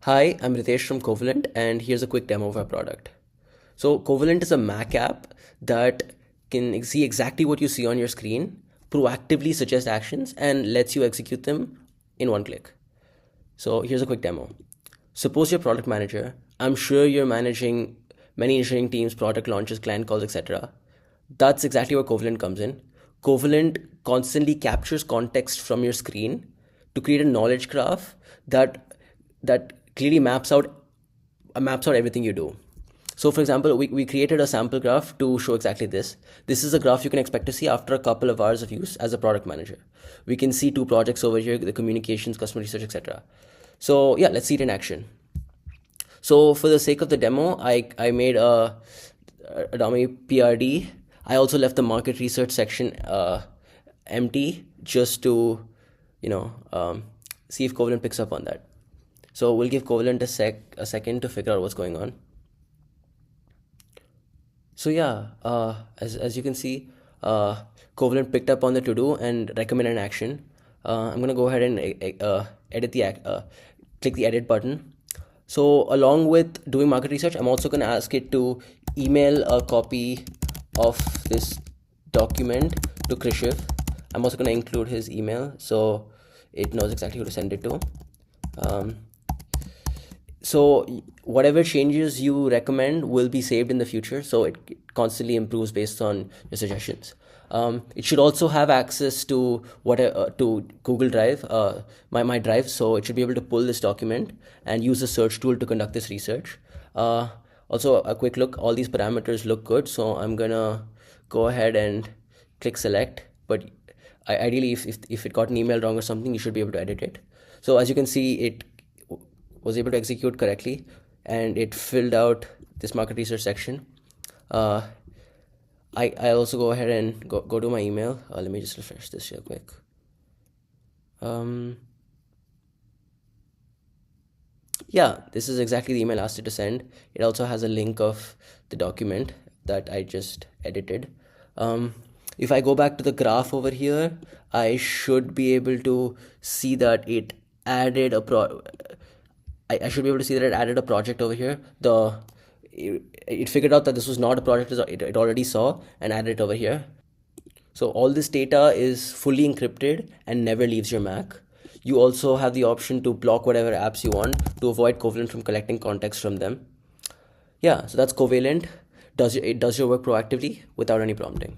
Hi, I'm Ritesh from Covalent, and here's a quick demo of our product. So, Covalent is a Mac app that can see exactly what you see on your screen, proactively suggest actions, and lets you execute them in one click. So, here's a quick demo. Suppose you're product manager. I'm sure you're managing many engineering teams, product launches, client calls, etc. That's exactly where Covalent comes in. Covalent constantly captures context from your screen to create a knowledge graph that clearly maps out everything you do. So for example, we created a sample graph to show exactly this. This is a graph you can expect to see after a couple of hours of use as a product manager. We can see two projects over here, the communications, customer research, etc. So yeah, let's see it in action. So for the sake of the demo, I made a dummy PRD. I also left the market research section empty just to, see if Covalent picks up on that. So we'll give Covalent a second to figure out what's going on. So yeah, as you can see, Covalent picked up on the to-do and recommend an action. I'm gonna go ahead and click the edit button. So along with doing market research, I'm also gonna ask it to email a copy of this document to Krishiv. I'm also gonna include his email so it knows exactly who to send it to. So whatever changes you recommend will be saved in the future, so it constantly improves based on your suggestions. It should also have access to to Google Drive, my Drive, so it should be able to pull this document and use the search tool to conduct this research. Also, a quick look, all these parameters look good, so I'm gonna go ahead and click select, but ideally if it got an email wrong or something, you should be able to edit it. So as you can see, it was able to execute correctly and it filled out this market research section. I also go ahead and go to my email. Let me just refresh this real quick. Yeah, this is exactly the email I asked it to send. It also has a link of the document that I just edited. If I go back to the graph over here, I should be able to see that it added I should be able to see that it added a project over here. It figured out that this was not a project it already saw and added it over here. So all this data is fully encrypted and never leaves your Mac. You also have the option to block whatever apps you want to avoid Covalent from collecting context from them. Yeah, so that's Covalent. It does your work proactively without any prompting.